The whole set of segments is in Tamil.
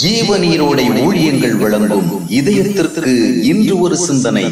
ஜீவநீரோடை ஊழியங்கள் வழங்கும் இதயத்திற்கு இன்று ஒரு சிந்தனை.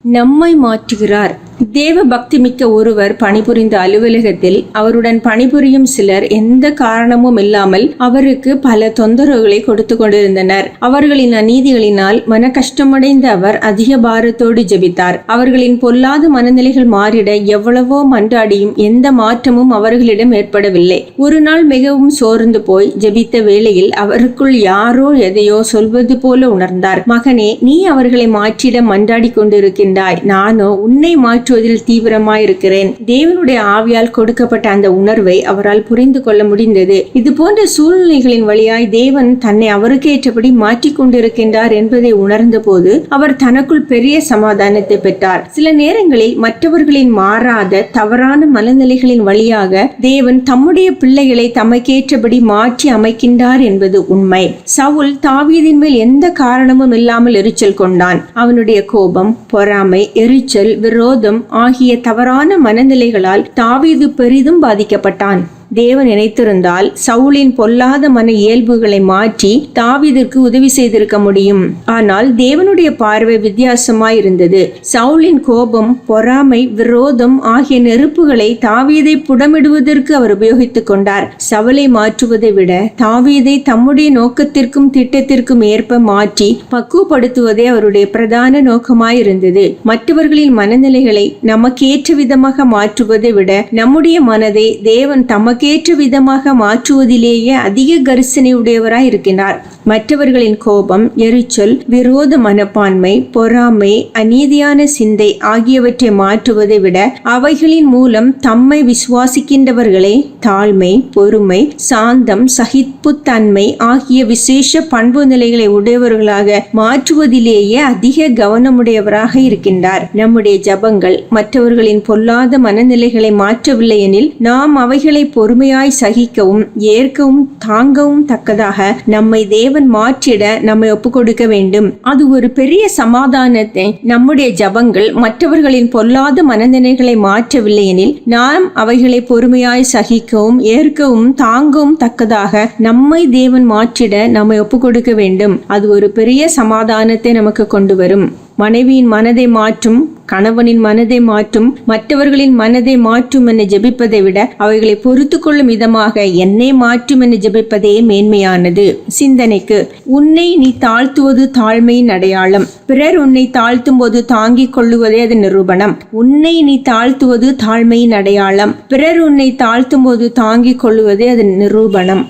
நம்மை மாற்றுகிறார். தேவ பக்தி மிக்க ஒருவர் பணிபுரிந்த அலுவலகத்தில் அவருடன் பணிபுரியும் சிலர் எந்த காரணமும் இல்லாமல் அவருக்கு பல தொந்தரவுகளை கொடுத்து கொண்டிருந்தனர். அவர்களின் அநீதிகளினால் மன கஷ்டமடைந்த அவர் அதிக பாரத்தோடு ஜெபித்தார். அவர்களின் பொல்லாத மனநிலைகள் மாறிட எவ்வளவோ மன்றாடியும் எந்த மாற்றமும் அவர்களிடம் ஏற்படவில்லை. ஒரு நாள் மிகவும் சோர்ந்து போய் ஜெபித்த வேளையில் அவருக்குள் யாரோ எதையோ சொல்வது போல உணர்ந்தார். மகனே, நீ அவர்களை மாற்றிட மன்றாடி கொண்டிருக்கின்றாய், நானோ உன்னை மாற்றுவதில் தீவிரமாயிருக்கிறேன். தேவனுடைய ஆவியால் கொடுக்கப்பட்ட அந்த உணர்வை அவரால் புரிந்து கொள்ள முடிந்தது. இது போன்ற சூழ்நிலைகளின் வழியாய் தேவன் தன்னை அவருக்கேற்றபடி மாற்றிக் கொண்டிருக்கின்றார் என்பதை உணர்ந்த போது அவர் தனக்குள் பெரிய சமாதானத்தை பெற்றார். சில நேரங்களில் மற்றவர்களின் மாறாத தவறான மனநிலைகளின் வழியாக தேவன் தம்முடைய பிள்ளைகளை தமக்கேற்றபடி மாற்றி அமைக்கின்றார் என்பது உண்மை. சவுல் தாவீதின் மேல் எந்த காரணமும் இல்லாமல் எரிச்சல் கொண்டான். அவனுடைய கோபம், பொறாமை, எரிச்சல், விரோதம் ஆகிய தவறான மனநிலைகளால் தாவீது பெரிதும் பாதிக்கப்பட்டான். தேவன் நினைத்திருந்தால் சவுலின் பொல்லாத மன இயல்புகளை மாற்றி தாவீதிற்கு உதவி செய்திருக்க முடியும். ஆனால் தேவனுடைய பார்வை வித்தியாசமாய் இருந்தது. சவுலின் கோபம், பொறாமை, விரோதம் ஆகிய நெருப்புகளை தாவீதை புடமிடுவதற்கு அவர் உபயோகித்துக் கொண்டார். சவுலை மாற்றுவதை விட தாவீதை தம்முடைய நோக்கத்திற்கும் திட்டத்திற்கும் ஏற்ப மாற்றி பக்குவப்படுத்துவதே அவருடைய பிரதான நோக்கமாயிருந்தது. மற்றவர்களின் மனநிலைகளை நமக்கேற்ற விதமாக மாற்றுவதை விட நம்முடைய மனதை தேவன் தமக்கேற்ற விதமாக மாற்றுவதிலேயே அதிக கரிசனை உடையவராய் இருக்கிறார். மற்றவர்களின் கோபம், எரிச்சல், விரோத மனப்பான்மை, பொறாமை, அநீதியான சிந்தை ஆகியவற்றை மாற்றுவதை விட அவைகளின் மூலம் தம்மை விசுவாசிக்கின்றவர்களை தாழ்மை, பொறுமை, சாந்தம், சகிப்புத்தன்மை ஆகிய விசேஷ பண்பு நிலைகளை உடையவர்களாக மாற்றுவதிலேயே அதிக கவனமுடையவராக இருக்கின்றார். நம்முடைய ஜபங்கள் மற்றவர்களின் பொல்லாத மனநிலைகளை மாற்றவில்லை எனில் நாம் அவைகளை பொறுமையாய் சகிக்கவும் ஏற்கவும் தாங்கவும் தக்கதாக நம்மை தேவன் மாற்றிட நம்மை ஒப்புக் கொடுக்க வேண்டும். அது ஒரு பெரிய சமாதானத்தை. நம்முடைய ஜபங்கள் மற்றவர்களின் பொல்லாத மனநிலைகளை மாற்றவில்லை எனில் நாம் அவைகளை பொறுமையாய் சகிக்கவும் ஏற்கவும் தாங்கவும் தக்கதாக நம்மை தேவன் மாற்றிட நம்மை ஒப்புக் கொடுக்க வேண்டும். அது ஒரு பெரிய சமாதானத்தை நமக்கு கொண்டு வரும். மனைவியின் மனதை மாற்றும், கணவனின் மனதை மாற்றும், மற்றவர்களின் மனதை மாற்றும் என ஜெபிப்பதை விட அவைகளை பொறுத்து கொள்ளும் விதமாக என்னை மாற்றும் என ஜெபிப்பதே மேன்மையானது. சிந்தனைக்கு, உன்னை நீ தாழ்த்துவது தாழ்மையின் அடையாளம். பிறர் உன்னை தாழ்த்தும் போது தாங்கிக் கொள்ளுவதே அது நிரூபணம். உன்னை நீ தாழ்த்துவது தாழ்மையின் அடையாளம். பிறர் உன்னை தாழ்த்தும் போது தாங்கிக் கொள்ளுவதே அது நிரூபணம்.